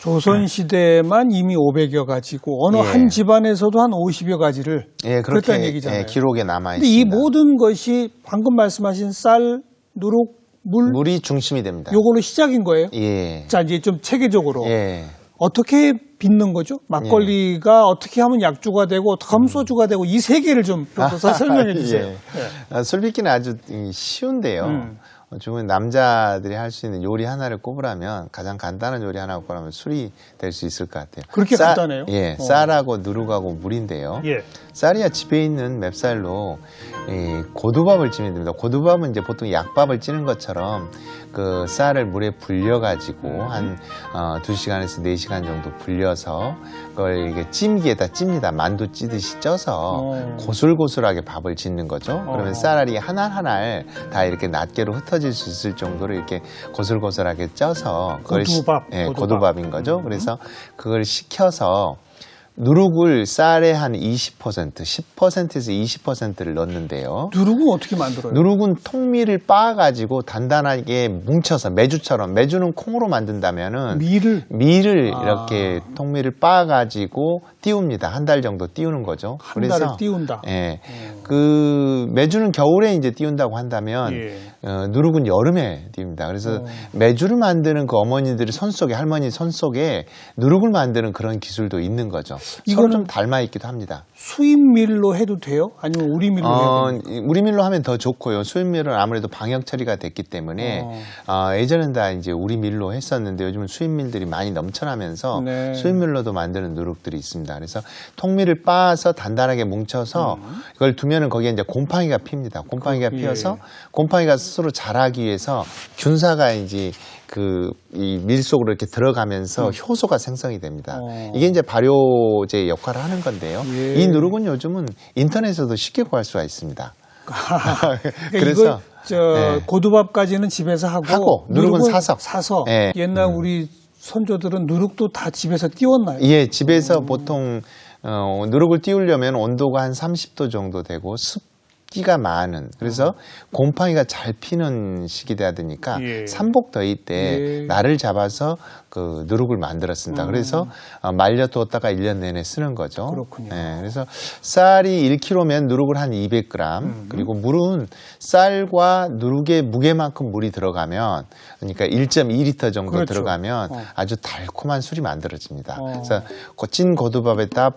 조선시대만 이미 500여 가지고 어느 예. 한 집안에서도 한 50여 가지를 예, 그렇게 그랬다는 얘기잖아요. 예, 기록에 남아 근데 이 있습니다. 모든 것이 방금 말씀하신 쌀, 누룩, 물 물이 중심이 됩니다. 요걸로 시작인 거예요. 예. 자, 이제 좀 체계적으로 예. 어떻게 빚는 거죠? 막걸리가 어떻게 하면 약주가 되고 어떻게 하면 소주가 되고 이 세 개를 좀 더 설명해 주세요. 예. 술 빚기는 아주 쉬운데요. 주로 남자들이 할 수 있는 요리 하나를 꼽으라면 가장 간단한 요리 하나 꼽으라면 술이 될 수 있을 것 같아요. 그렇게 간단해요? 예, 쌀하고 누룩하고 물인데요. 예. 쌀이야 집에 있는 맵쌀로 고두밥을 찌면 됩니다. 고두밥은 이제 보통 약밥을 찌는 것처럼 그 쌀을 물에 불려가지고 한 2시간에서 4시간 정도 불려서 그걸 이게 찜기에다 찝니다. 만두 찌듯이 쪄서 고슬고슬하게 밥을 짓는 거죠. 그러면 쌀알이 한 알 한 알 다 이렇게 낱개로 흩어질 수 있을 정도로 이렇게 고슬고슬하게 쪄서 그걸 고두밥. 고두밥인 거죠. 그래서 그걸 식혀서 누룩을 쌀의 한 20%, 10%에서 20%를 넣는데요. 누룩은 어떻게 만들어요? 누룩은 통밀을 빻아가지고 단단하게 뭉쳐서 메주처럼, 메주는 콩으로 만든다면은 밀을 이렇게 통밀을 빻아가지고 띄웁니다. 한 달 정도 띄우는 거죠. 한 달을 띄운다. 예, 그 메주는 겨울에 이제 띄운다고 한다면 누룩은 여름에 띄웁니다. 그래서 메주를 만드는 그 어머니들의 손 속에 할머니 손 속에 누룩을 만드는 그런 기술도 있는 거죠. 이건 좀 닮아 있기도 합니다. 수입밀로 해도 돼요? 아니면 우리밀로 해도 돼요? 우리밀로 하면 더 좋고요. 수입밀은 아무래도 방역 처리가 됐기 때문에 예전엔 다 이제 우리밀로 했었는데 요즘은 수입밀들이 많이 넘쳐나면서 수입밀로도 만드는 누룩들이 있습니다. 그래서 통밀을 빻아서 단단하게 뭉쳐서 이걸 두면은 거기에 이제 곰팡이가 핍니다. 곰팡이가 피어서 곰팡이가 스스로 자라기 위해서 균사가 이제 이 밀 속으로 이렇게 들어가면서 효소가 생성이 됩니다. 이게 이제 발효제 역할을 하는 건데요. 이 누룩은 요즘은 인터넷에서도 쉽게 구할 수가 있습니다. 그래서 고두밥까지는 집에서 하고 누룩은 사서. 옛날 우리 선조들은 누룩도 다 집에서 띄웠나요? 예, 집에서 보통 누룩을 띄우려면 온도가 한 30도 정도 되고 습기가 많은, 그래서 곰팡이가 잘 피는 시기돼야 되니까 삼복더위 때 날을 잡아서 그 누룩을 만들었습니다. 그래서 말려두었다가 1년 내내 쓰는 거죠. 그렇군요. 그래서 쌀이 1kg면 누룩을 한 200g, 그리고 물은 쌀과 누룩의 무게만큼 물이 들어가면, 그러니까 1.2리터 정도 들어가면 아주 달콤한 술이 만들어집니다. 그래서 찐 고두밥에다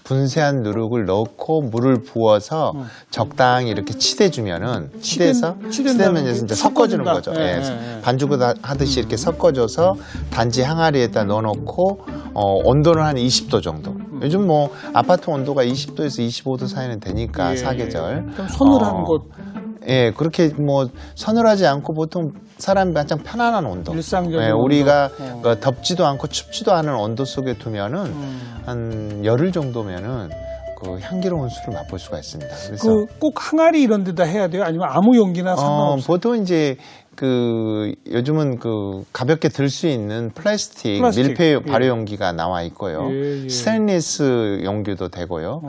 분쇄한 누룩을 넣고 물을 부어서 적당히 이렇게 치대주면은 치대면 이제 섞어주는 거죠. 반죽을 하듯이 이렇게 섞어줘서 단지 항아리에다 넣어놓고 온도는 한 20도 정도. 요즘 뭐 아파트 온도가 20도에서 25도 사이는 되니까 사계절. 서늘한 곳. 예, 그렇게 뭐 서늘하지 않고 보통 사람이 가장 편안한 온도. 일상적인 우리가 덥지도 않고 춥지도 않은 온도 속에 두면은 한 열흘 정도면은 그 향기로운 술을 맛볼 수가 있습니다. 그래서 꼭 항아리 이런 데다 해야 돼요? 아니면 아무 용기나 상관없어요? 보통 이제 요즘은 가볍게 들 수 있는 플라스틱 밀폐 발효 용기가 나와 있고요. 스테인리스 용기도 되고요.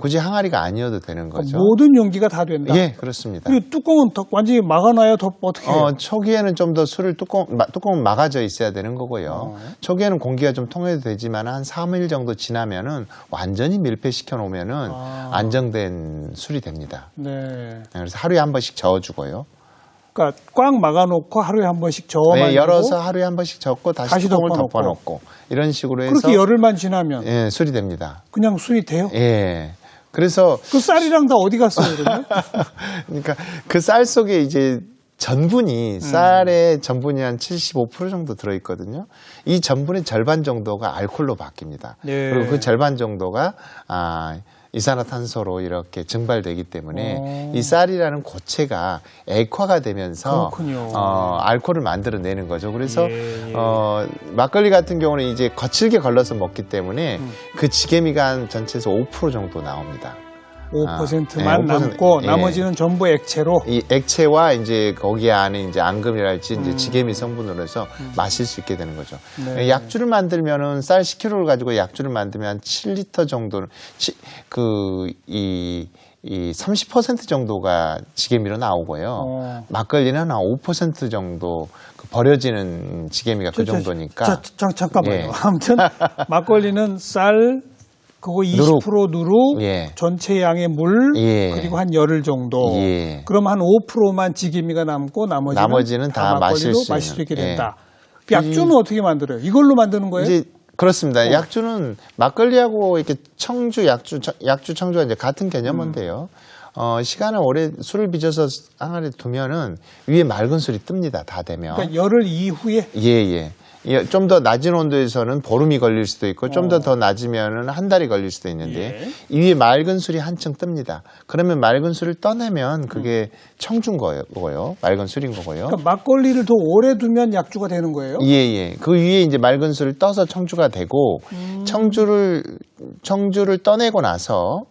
굳이 항아리가 아니어도 되는 거죠. 모든 용기가 다 된다? 예, 그렇습니다. 그리고 뚜껑은 완전히 막아놔야 어떻게 해요? 초기에는 좀 더 술을 뚜껑은 막아져 있어야 되는 거고요. 초기에는 공기가 좀 통해도 되지만 한 3일 정도 지나면은 완전히 밀폐시켜 놓으면은 안정된 술이 됩니다. 그래서 하루에 한 번씩 저어주고요. 그러니까 꽉 막아놓고 하루에 한 번씩 저어만 열어서 하루에 한 번씩 젓고 다시 뚜껑을 덮어놓고 이런 식으로 해서 그렇게 열흘만 지나면 술이 됩니다. 그냥 술이 돼요? 예. 그래서 그 쌀이랑 다 어디 갔어요, 그러면? 그러니까 그 쌀 속에 이제 쌀의 전분이 한 75% 정도 들어있거든요. 이 전분의 절반 정도가 알코올로 바뀝니다. 그리고 그 절반 정도가 이산화탄소로 이렇게 증발되기 때문에 이 쌀이라는 고체가 액화가 되면서 알코올을 만들어내는 거죠. 그래서 막걸리 같은 경우는 이제 거칠게 걸러서 먹기 때문에 그 지게미가 전체에서 5% 정도 나옵니다. 5%만 남고 나머지는 전부 액체로. 이 액체와 이제 거기 안에 이제 앙금이랄지 이제 지게미 성분으로 해서 마실 수 있게 되는 거죠. 약주를 만들면은 쌀 10kg를 가지고 약주를 만들면 한 7리터 정도는 이 30% 정도가 지게미로 나오고요. 막걸리는 한 5% 정도 그 버려지는 지게미가 그 정도니까. 잠깐만요. 예. 아무튼 막걸리는 쌀 그거 20% 누룩, 예. 전체 양의 물, 예. 그리고 한 열흘 정도. 예. 그럼 한 5%만 지게미가 남고 나머지는 다 마실 수 있게 있는. 된다. 약주는 어떻게 만들어요? 이걸로 만드는 거예요? 이제 그렇습니다. 약주는 막걸리하고 이렇게 청주, 약주, 청주가 이제 같은 개념인데요. 시간을 오래 술을 빚어서 항아리에 두면은 위에 맑은 술이 뜹니다. 다 되면. 그러니까 열흘 이후에? 예. 좀 더 낮은 온도에서는 보름이 걸릴 수도 있고 좀 더 낮으면은 한 달이 걸릴 수도 있는데 이 위에 맑은 술이 한층 뜹니다. 그러면 맑은 술을 떠내면 그게 청주인 거고요. 맑은 술인 거고요. 그러니까 막걸리를 더 오래 두면 약주가 되는 거예요? 예. 그 위에 이제 맑은 술을 떠서 청주가 되고 청주를 떠내고 나서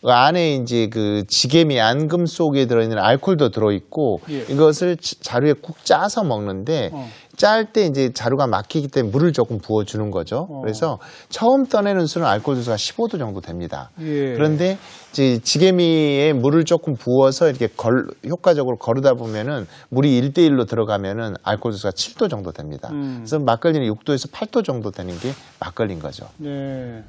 그 안에 이제 그 지게미 앙금 속에 들어있는 알코올도 들어있고 이것을 자루에 국 짜서 먹는데 짤 때 이제 자루가 막히기 때문에 물을 조금 부어주는 거죠. 그래서 처음 떠내는 술은 알코올 도수가 15도 정도 됩니다. 그런데 이제 지게미에 물을 조금 부어서 이렇게 효과적으로 거르다 보면은 물이 1대1로 들어가면은 알코올 도수가 7도 정도 됩니다. 그래서 막걸리는 6도에서 8도 정도 되는 게 막걸리인 거죠. 네.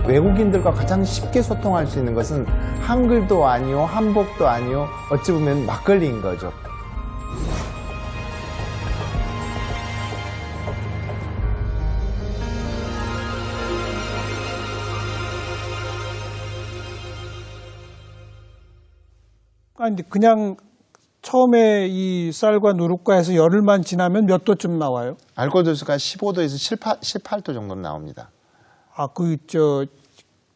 외국인들과 가장 쉽게 소통할 수 있는 것은 한글도 아니요, 한복도 아니요, 어찌 보면 막걸리인 거죠. 아니, 그냥 처음에 이 쌀과 누룩과 해서 열흘만 지나면 몇 도쯤 나와요? 알코올 도수가 15도에서 18도 정도 나옵니다. 아,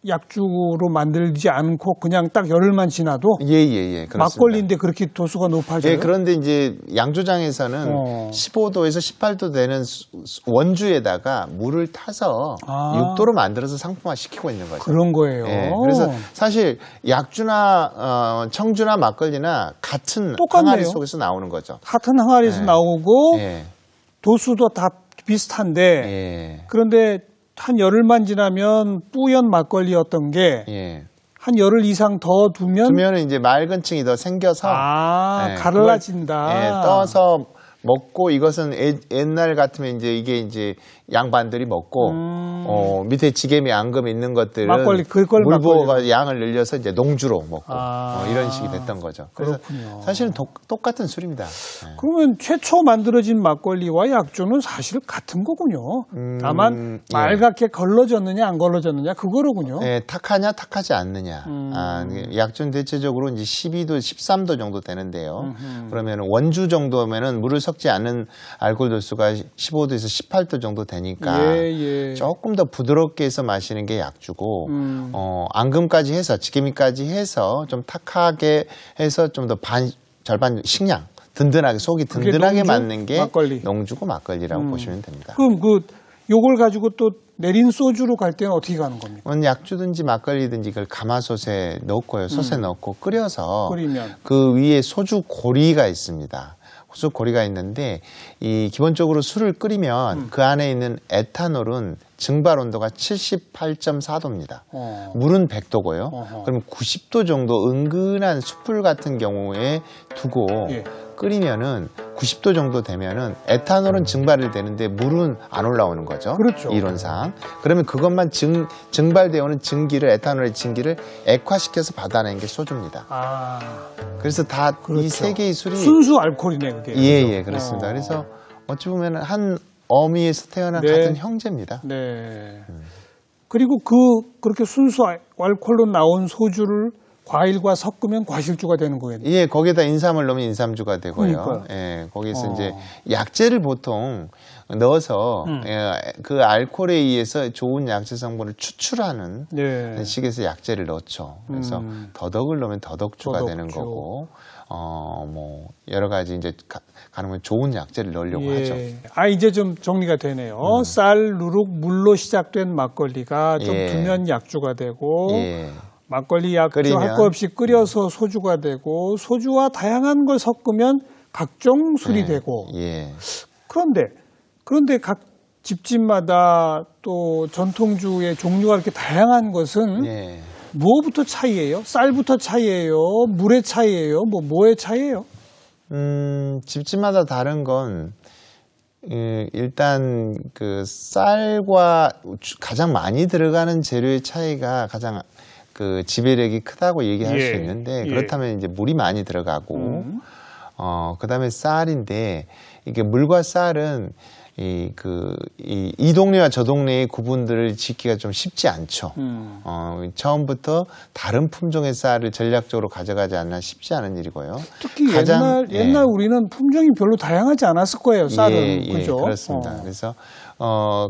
약주로 만들지 않고 그냥 딱 열흘만 지나도 예, 그렇습니다. 막걸리인데 그렇게 도수가 높아져요? 예, 그런데 이제 양조장에서는 15도에서 18도 되는 원주에다가 물을 타서 6도로 만들어서 상품화 시키고 있는 거죠. 그런 거예요. 예, 그래서 사실 약주나 청주나 막걸리나 같은 똑같네요. 항아리 속에서 나오는 거죠. 같은 항아리에서 나오고 예. 도수도 다 비슷한데 예. 그런데 한 열흘만 지나면 뿌연 막걸리였던 게 한 예. 열흘 이상 더 두면 이제 맑은 층이 더 생겨서 예, 가라진다. 그걸, 떠서 먹고 이것은 옛날 같으면 이제 이게 이제 양반들이 먹고 밑에 지게미 앙금 있는 것들은 막걸리, 그걸 물 막걸리로. 부어가 양을 늘려서 이제 농주로 먹고 이런 식이 됐던 거죠. 그래서 그렇군요. 사실은 똑같은 술입니다. 그러면 최초 만들어진 막걸리와 약주는 사실 같은 거군요. 다만 맑게 걸러졌느냐 안 걸러졌느냐 그거로군요. 네, 탁하냐 탁하지 않느냐. 약주는 대체적으로 이제 12도, 13도 정도 되는데요. 그러면 원주 정도면은 물을 섞지 않은 알코올 도수가 15도에서 18도 정도 되니까 조금 더 부드럽게 해서 마시는 게 약주고 앙금까지 해서 지게미까지 해서 좀 탁하게 해서 좀 더 절반 식량 든든하게 속이 든든하게 맞는 게 막걸리. 농주고 막걸리라고 보시면 됩니다. 그럼 요걸 가지고 또 내린 소주로 갈 때는 어떻게 가는 겁니까? 약주든지 막걸리든지 그걸 가마솥에 넣고요. 솥에 넣고 끓여서 끓이면. 그 위에 소주 고리가 있습니다. 소주 고리가 있는데 기본적으로 술을 끓이면 그 안에 있는 에탄올은 증발 온도가 78.4도입니다. 물은 100도고요. 그럼 90도 정도 은근한 숯불 같은 경우에 두고 끓이면은 90도 정도 되면은 에탄올은 증발이 되는데 물은 안 올라오는 거죠. 그렇죠. 이론상. 그러면 그것만 증발되어 오는 증기를 에탄올의 증기를 액화시켜서 받아내는 게 소주입니다. 아, 그래서 다 이 그렇죠. 세 개의 술이 순수 알코올이네 그게. 예, 그렇습니다. 그래서 어찌 보면 한 어미에서 태어난 네. 같은 형제입니다. 네. 그리고 그렇게 순수 알코올로 나온 소주를 과일과 섞으면 과실주가 되는 거겠네요. 예, 거기에다 인삼을 넣으면 인삼주가 되고요. 그러니까요. 예, 거기서 이제 약재를 보통 넣어서 그 알코올에 의해서 좋은 약재 성분을 추출하는 네. 식에서 약재를 넣죠. 그래서 더덕을 넣으면 더덕주가 되는 더덕주. 거고, 뭐 여러 가지 이제 가능하면 좋은 약재를 넣으려고 하죠. 아, 이제 좀 정리가 되네요. 쌀, 누룩, 물로 시작된 막걸리가 좀 예. 두면 약주가 되고, 예. 막걸리 약주 끓이면. 할 거 없이 끓여서 소주가 되고, 소주와 다양한 걸 섞으면 각종 술이 되고. 예. 그런데 각 집집마다 또 전통주의 종류가 이렇게 다양한 것은 예. 무엇부터 차이예요? 쌀부터 차이예요? 물의 차이예요? 뭐의 차이예요? 집집마다 다른 건 일단 그 쌀과 가장 많이 들어가는 재료의 차이가 가장 그 지배력이 크다고 얘기할 수 있는데 그렇다면 이제 물이 많이 들어가고 그다음에 쌀인데 이게 물과 쌀은 이 동네와 저 동네의 구분들을 짓기가 좀 쉽지 않죠. 처음부터 다른 품종의 쌀을 전략적으로 가져가지 않나 쉽지 않은 일이고요. 특히 옛날 우리는 품종이 별로 다양하지 않았을 거예요. 쌀은. 그죠? 그렇습니다. 그래서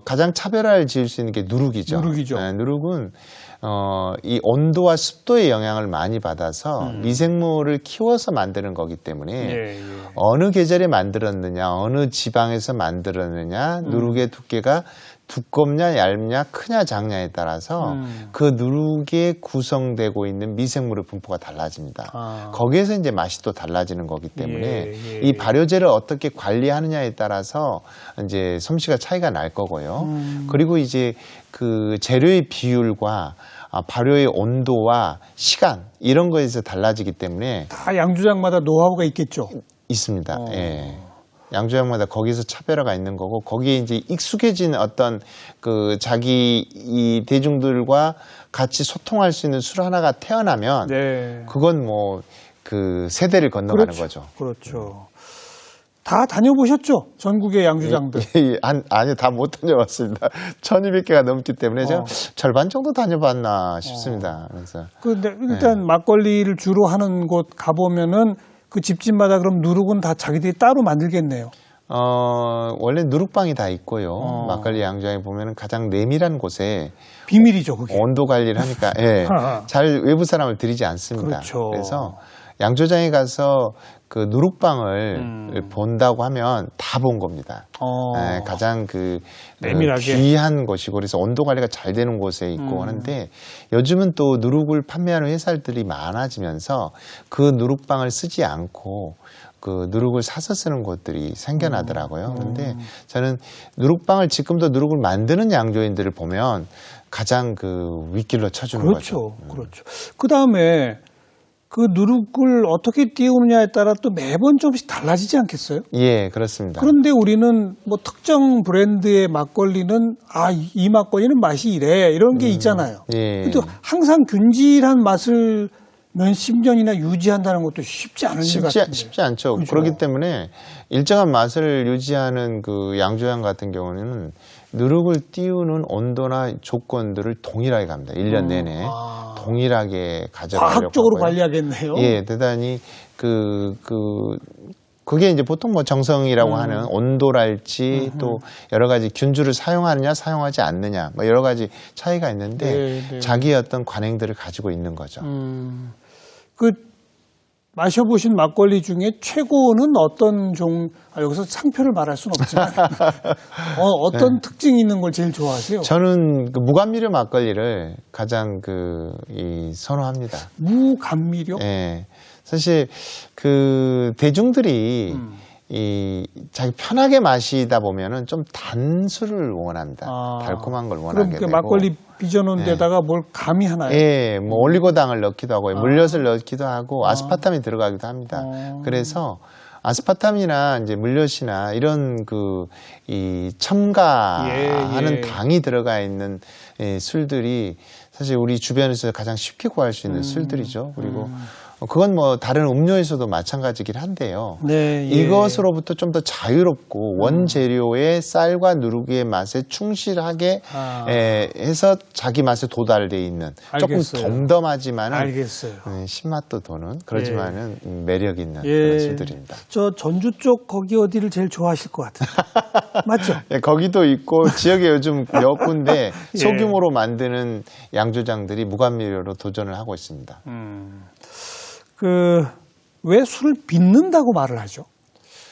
가장 차별화를 지을 수 있는 게 누룩이죠. 네, 누룩은 이 온도와 습도의 영향을 많이 받아서 미생물을 키워서 만드는 거기 때문에 어느 계절에 만들었느냐, 어느 지방에서 만들었느냐, 누룩의 두께가 두껍냐, 얇냐, 크냐, 작냐에 따라서 그 누룩에 구성되고 있는 미생물의 분포가 달라집니다. 거기에서 이제 맛이 또 달라지는 거기 때문에 이 발효제를 어떻게 관리하느냐에 따라서 이제 솜씨가 차이가 날 거고요. 그리고 이제 그 재료의 비율과 발효의 온도와 시간 이런 거에서 달라지기 때문에 다 양조장마다 노하우가 있겠죠. 있습니다. 예. 양조장마다 거기서 차별화가 있는 거고 거기에 이제 익숙해진 어떤 그 자기 이 대중들과 같이 소통할 수 있는 술 하나가 태어나면 그건 뭐 그 세대를 건너가는 거죠. 그렇죠. 다 다녀보셨죠? 전국의 양조장들. 아니요, 다 못 다녀봤습니다. 1200개가 넘기 때문에 제가 절반 정도 다녀봤나 싶습니다. 그래서. 근데 일단 막걸리를 주로 하는 곳 가보면은 그 집집마다 그럼 누룩은 다 자기들이 따로 만들겠네요. 원래 누룩방이 다 있고요. 막걸리 양조장에 보면은 가장 내밀한 곳에 비밀이죠, 그게. 온도 관리를 하니까 잘 외부 사람을 들이지 않습니다. 그렇죠. 그래서 양조장에 가서 그 누룩방을 본다고 하면 다 본 겁니다. 가장 내밀하게. 귀한 곳이고 그래서 온도 관리가 잘 되는 곳에 있고 하는데 요즘은 또 누룩을 판매하는 회사들이 많아지면서 그 누룩방을 쓰지 않고 그 누룩을 사서 쓰는 곳들이 생겨나더라고요. 그런데 저는 누룩방을 지금도 누룩을 만드는 양조인들을 보면 가장 그 윗길로 쳐주는 거죠. 그렇죠. 그 다음에 그 누룩을 어떻게 띄우느냐에 따라 또 매번 조금씩 달라지지 않겠어요? 예, 그렇습니다. 그런데 우리는 뭐 특정 브랜드의 막걸리는 이 막걸리는 맛이 이래 이런 게 있잖아요. 근데 항상 균질한 맛을 몇십 년이나 유지한다는 것도 쉽지 않은 일 같은데. 쉽지 않죠. 그렇죠? 그렇기 때문에 일정한 맛을 유지하는 그 양조장 같은 경우는 누룩을 띄우는 온도나 조건들을 동일하게 갑니다. 1년 내내 동일하게 가져가려고 과학적으로 하고요. 관리하겠네요. 예, 대단히 그게 이제 보통 뭐 정성이라고 하는 온도랄지 또 여러 가지 균주를 사용하느냐 사용하지 않느냐 뭐 여러 가지 차이가 있는데 자기의 어떤 관행들을 가지고 있는 거죠. 그 마셔보신 막걸리 중에 최고는 어떤 여기서 상표를 말할 수는 없지만 어떤 특징이 있는 걸 제일 좋아하세요? 저는 그 무감미료 막걸리를 가장 선호합니다. 무감미료? 예. 사실 그 대중들이 자기 편하게 마시다 보면은 좀 단술을 원합니다. 달콤한 걸 원하게 되고. 막걸리 빚어놓은 데다가 뭘 감이 하나요? 예, 뭐 올리고당을 넣기도 하고 물엿을 넣기도 하고 아스파탐이 들어가기도 합니다. 그래서 아스파탐이나 이제 물엿이나 이런 이 첨가하는 당이 들어가 있는 술들이 사실 우리 주변에서 가장 쉽게 구할 수 있는 술들이죠. 그리고 그건 뭐 다른 음료에서도 마찬가지긴 한데요. 네, 예. 이것으로부터 좀 더 자유롭고 원재료의 쌀과 누룩의 맛에 충실하게 해서 자기 맛에 도달돼 있는 알겠어요. 조금 덤덤하지만은 알겠어요. 신맛도 도는 그렇지만은 매력 있는 예. 그런 술들입니다. 저 전주 쪽 거기 어디를 제일 좋아하실 것 같은데. 맞죠? 예, 거기도 있고 지역에 요즘 몇 군데 예. 소규모로 만드는 양조장들이 무감미료로 도전을 하고 있습니다. 왜 술을 빚는다고 말을 하죠?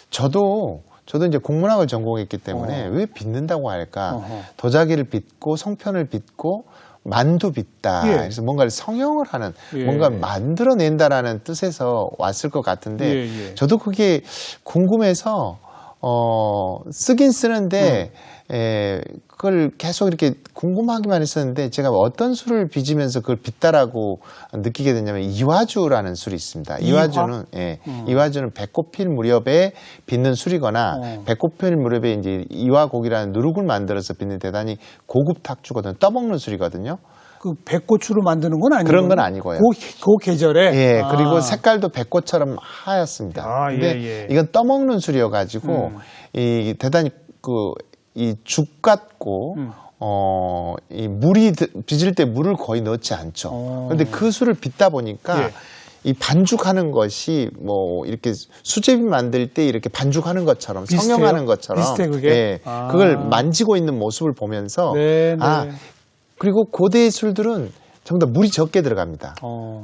저도 이제 국문학을 전공했기 때문에 왜 빚는다고 할까? 어허. 도자기를 빚고 송편을 빚고 만두 빚다. 예. 그래서 뭔가를 성형을 하는, 예. 뭔가 만들어낸다라는 뜻에서 왔을 것 같은데, 예. 저도 그게 궁금해서 쓰긴 쓰는데, 그걸 계속 이렇게 궁금하기만 했었는데, 제가 어떤 술을 빚으면서 그걸 빚다라고 느끼게 됐냐면, 이화주라는 술이 있습니다. 이화주는, 이화주는 배꼽 필 무렵에 빚는 술이거나, 배꼽 필 무렵에 이제 이화곡이라는 누룩을 만들어서 빚는 대단히 고급 탁주거든요. 떠먹는 술이거든요. 그 백고추로 만드는 건 아니고 그런 건 아니고요. 그 계절에. 예, 그리고 색깔도 백꽃처럼 하얗습니다. 근데 예. 이건 떠먹는 술이어가지고, 이 대단히 이 죽 같고, 이 물이, 빚을 때 물을 거의 넣지 않죠. 그런데 그 술을 빚다 보니까, 예. 이 반죽하는 것이 뭐 이렇게 수제비 만들 때 이렇게 반죽하는 것처럼 비슷해요? 성형하는 것처럼 비슷해, 그게? 예, 그걸 만지고 있는 모습을 보면서 그리고 고대의 술들은 전부 다 물이 적게 들어갑니다.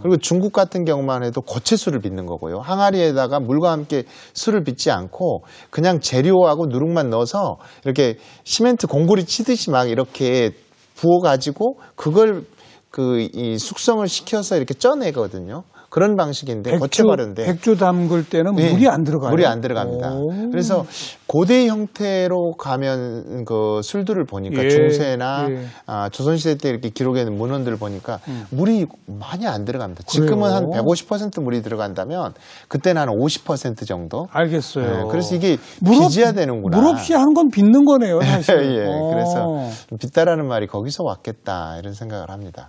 그리고 중국 같은 경우만 해도 고체술을 빚는 거고요. 항아리에다가 물과 함께 술을 빚지 않고 그냥 재료하고 누룩만 넣어서 이렇게 시멘트 공구리 치듯이 막 이렇게 부어가지고 그걸 이 숙성을 시켜서 이렇게 쪄내거든요. 그런 방식인데 고체바른데 백주 담글 때는 물이 안 들어가요. 물이 안 들어갑니다. 그래서 고대 형태로 가면 그 술들을 보니까 중세나 조선시대 때 이렇게 기록에 있는 문헌들을 보니까 물이 많이 안 들어갑니다. 지금은 한 150% 물이 들어간다면 그때는 한 50% 정도. 알겠어요. 그래서 이게 빚어야 되는구나. 물 없이 하는 건 빚는 거네요, 사실. 그래서 빚다라는 말이 거기서 왔겠다 이런 생각을 합니다.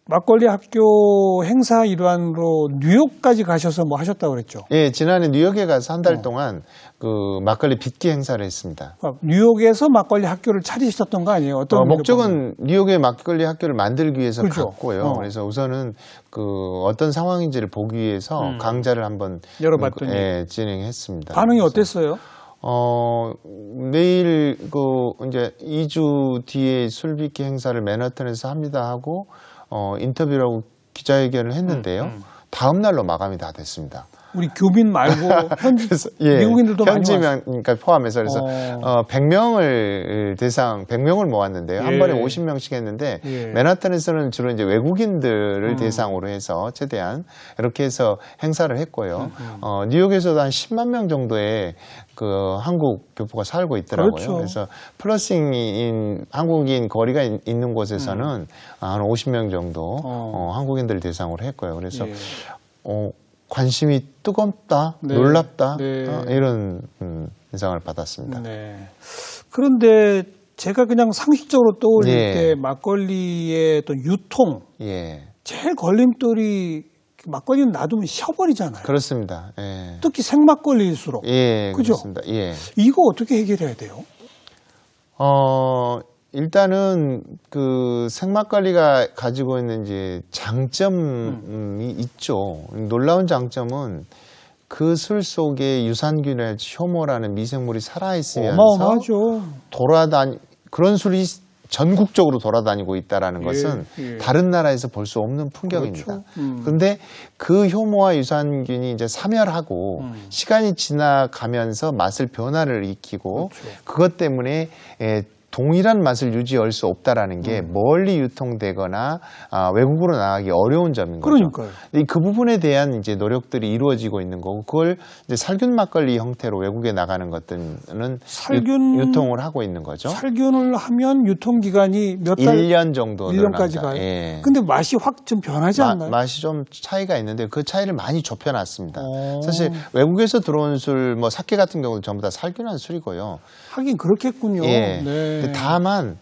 막걸리 학교 행사 일환으로 뉴욕까지 가셔서 뭐 하셨다고 그랬죠? 예, 지난해 뉴욕에 가서 한 달 동안 그 막걸리 빚기 행사를 했습니다. 뉴욕에서 막걸리 학교를 차리셨던 거 아니에요? 어떤 목적은 뉴욕의 막걸리 학교를 만들기 위해서 그렇죠. 갔고요. 그래서 우선은 어떤 상황인지를 보기 위해서 강좌를 한번 열어봤더니 진행했습니다. 반응이 어땠어요? 내일 이제 2주 뒤에 술빚기 행사를 맨하탄에서 합니다 하고 인터뷰라고 기자회견을 했는데요. 다음 날로 마감이 다 됐습니다. 우리 교민 말고 현지 미국인들도 많이 왔어요. 그러니까 포함해서 그래서 100명을 모았는데요. 한 번에 50명씩 했는데 맨하탄에서는 주로 이제 외국인들을 대상으로 해서 최대한 이렇게 해서 행사를 했고요. 뉴욕에서도 한 10만 명 정도의 한국 교포가 살고 있더라고요. 그렇죠. 그래서 플러싱인 한국인 거리가 있는 곳에서는 한 50명 정도 한국인들을 대상으로 했고요. 그래서 관심이 뜨겁다, 놀랍다 이런 인상을 받았습니다. 그런데 제가 그냥 상식적으로 떠올릴 때 막걸리의 어떤 유통 제일 걸림돌이 막걸리는 놔두면 쉬어버리잖아요. 그렇습니다. 특히 생막걸리일수록. 그죠? 그렇습니다. 이거 어떻게 해결해야 돼요? 일단은 생막걸리가 가지고 있는 이제 장점이 있죠. 놀라운 장점은 그 술 속에 유산균이나 효모라는 미생물이 살아있으면서 어마어마하죠. 그런 술이 전국적으로 돌아다니고 있다는 것은 다른 나라에서 볼 수 없는 풍경입니다. 그런데 그 효모와 유산균이 이제 사멸하고 시간이 지나가면서 맛을 변화를 일으키고 그것 때문에 동일한 맛을 유지할 수 없다라는 게 멀리 유통되거나 외국으로 나가기 어려운 점인 거죠. 그러니까요. 그 부분에 대한 이제 노력들이 이루어지고 있는 거고, 그걸 이제 살균 막걸리 형태로 외국에 나가는 것들은 유통을 하고 있는 거죠. 살균을 하면 유통기간이 몇 달? 1년 정도 1년까지 가요? 예. 근데 맛이 확 좀 변하지 않나요? 맛이 좀 차이가 있는데 그 차이를 많이 좁혀놨습니다. 사실 외국에서 들어온 술, 뭐 사케 같은 경우는 전부 다 살균한 술이고요. 하긴 그렇겠군요. 예. 네. 다만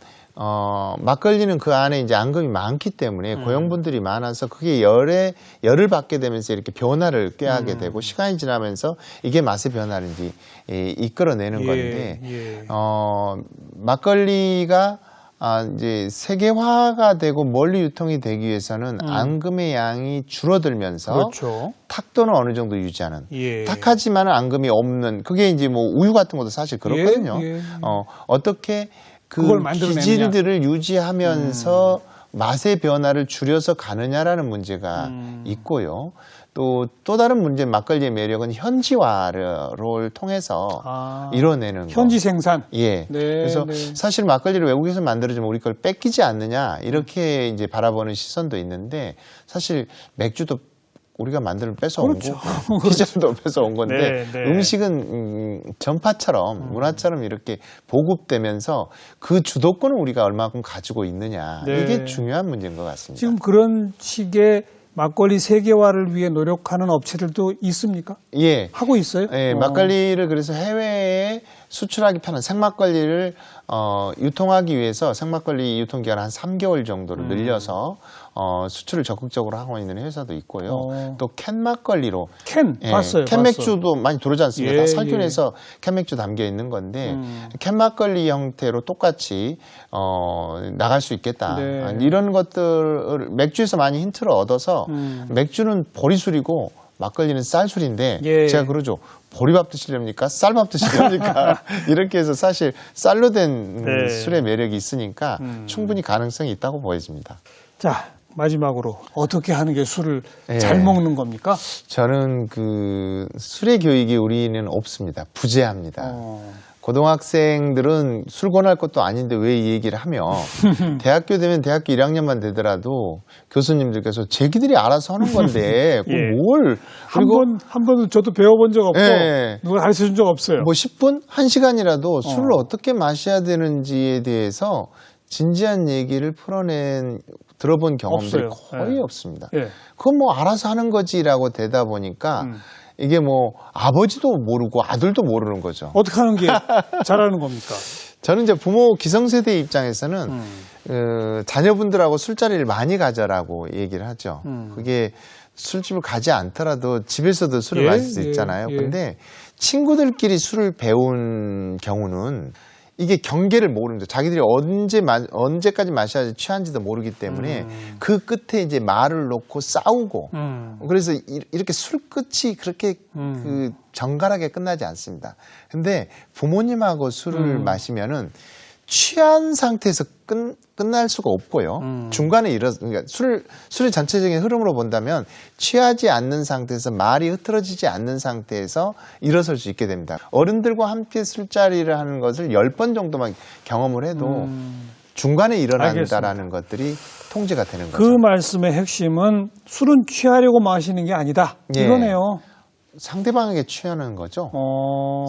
막걸리는 그 안에 이제 앙금이 많기 때문에 고형분들이 많아서 그게 열을 받게 되면서 이렇게 변화를 꾀하게 되고, 시간이 지나면서 이게 맛의 변화를 이제 이끌어내는 건데, 막걸리가 이제 세계화가 되고 멀리 유통이 되기 위해서는 앙금의 양이 줄어들면서 그렇죠. 탁도는 어느 정도 유지하는. 예. 탁하지만 앙금이 없는. 그게 이제 뭐 우유 같은 것도 사실 그렇거든요. 예. 어떻게 그 그걸 만들어내느냐. 기질들을 유지하면서 맛의 변화를 줄여서 가느냐라는 문제가 있고요. 또 다른 문제, 막걸리의 매력은 현지화를 통해서 이뤄내는 거. 현지 생산. 예. 그래서 사실 막걸리를 외국에서 만들어주면 우리 걸 뺏기지 않느냐, 이렇게 이제 바라보는 시선도 있는데, 사실 맥주도 우리가 만들면 뺏어온 그렇죠. 거고, 피자도 뺏어온 건데, 네. 음식은 전파처럼 문화처럼 이렇게 보급되면서 그 주도권을 우리가 얼마큼 가지고 있느냐, 이게 중요한 문제인 것 같습니다. 지금 그런 식의 막걸리 세계화를 위해 노력하는 업체들도 있습니까? 예. 하고 있어요? 예, 막걸리를 그래서 해외에 수출하기 편한 생막걸리를 유통하기 위해서 생막걸리 유통기간 한 3개월 정도를 늘려서 수출을 적극적으로 하고 있는 회사도 있고요. 또 캔 막걸리로 봤어요. 캔 맥주도 많이 들어오지 않습니까? 예, 다 살균해서 캔 맥주 담겨 있는 건데 캔 막걸리 형태로 똑같이 나갈 수 있겠다. 이런 것들 맥주에서 많이 힌트를 얻어서 맥주는 보리술이고 막걸리는 쌀술인데 제가 그러죠. 보리밥 드시렵니까? 쌀밥 드시렵니까? 이렇게 해서 사실 쌀로 된 술의 매력이 있으니까 충분히 가능성이 있다고 보여집니다. 자, 마지막으로 어떻게 하는 게 술을 잘 먹는 겁니까? 저는 그 술의 교육이 우리는 없습니다. 부재합니다. 고등학생들은 술 권할 것도 아닌데 왜 이 얘기를 하며 대학교 되면 대학교 1학년만 되더라도 교수님들께서 자기들이 알아서 하는 건데 뭘 한 번도 저도 배워본 적 없고 누가 가르쳐 준 적 없어요. 뭐 10분? 1시간이라도 술을 어떻게 마셔야 되는지에 대해서 진지한 얘기를 들어본 경험들이 거의 없습니다. 그건 뭐 알아서 하는 거지라고 되다 보니까 이게 뭐 아버지도 모르고 아들도 모르는 거죠. 어떻게 하는 게 잘하는 겁니까? 저는 이제 부모 기성세대 입장에서는 자녀분들하고 술자리를 많이 가져라고 얘기를 하죠. 그게 술집을 가지 않더라도 집에서도 술을 마실 수 있잖아요. 근데 친구들끼리 술을 배운 경우는 이게 경계를 모르는 거죠. 자기들이 언제까지 마셔야지 취한지도 모르기 때문에 그 끝에 이제 말을 놓고 싸우고 그래서 이렇게 술 끝이 그렇게 그 정갈하게 끝나지 않습니다. 근데 부모님하고 술을 마시면은 취한 상태에서 끝날 수가 없고요. 중간에 그러니까 술의 전체적인 흐름으로 본다면 취하지 않는 상태에서 말이 흐트러지지 않는 상태에서 일어설 수 있게 됩니다. 어른들과 함께 술자리를 하는 것을 10번 정도만 경험을 해도 중간에 일어난다라는 것들이 통제가 되는 거죠. 그 말씀의 핵심은 술은 취하려고 마시는 게 아니다. 이거네요. 상대방에게 취하는 거죠.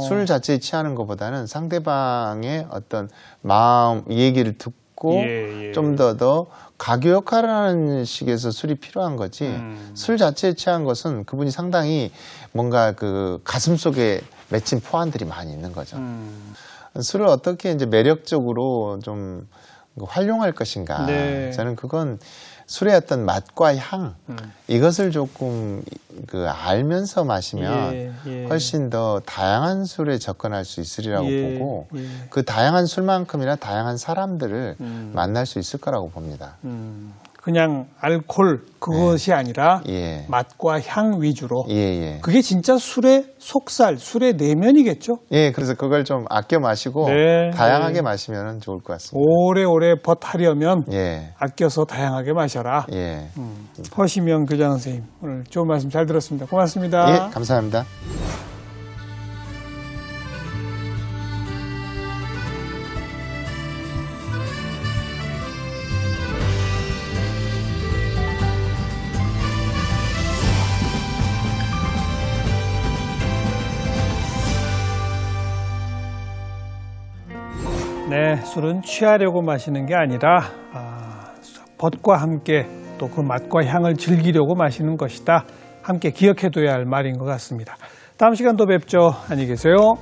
술 자체에 취하는 것보다는 상대방의 어떤 마음, 얘기를 듣고 좀 더 가교 역할을 하는 식에서 술이 필요한 거지. 술 자체에 취한 것은 그분이 상당히 뭔가 그 가슴 속에 맺힌 포안들이 많이 있는 거죠. 술을 어떻게 이제 매력적으로 좀 활용할 것인가. 저는 그건 술의 어떤 맛과 향 이것을 조금 그 알면서 마시면 훨씬 더 다양한 술에 접근할 수 있으리라고 보고 그 다양한 술만큼이나 다양한 사람들을 만날 수 있을 거라고 봅니다. 그냥 알코올 그것이 아니라 맛과 향 위주로. 그게 진짜 술의 속살, 술의 내면이겠죠? 그래서 그걸 좀 아껴 마시고 다양하게 마시면 좋을 것 같습니다. 오래오래 버타려면 아껴서 다양하게 마셔라. 허시명 교장 선생님, 오늘 좋은 말씀 잘 들었습니다. 고맙습니다. 감사합니다. 술은 취하려고 마시는 게 아니라 벗과 함께 또 그 맛과 향을 즐기려고 마시는 것이다. 함께 기억해둬야 할 말인 것 같습니다. 다음 시간 또 뵙죠. 안녕히 계세요.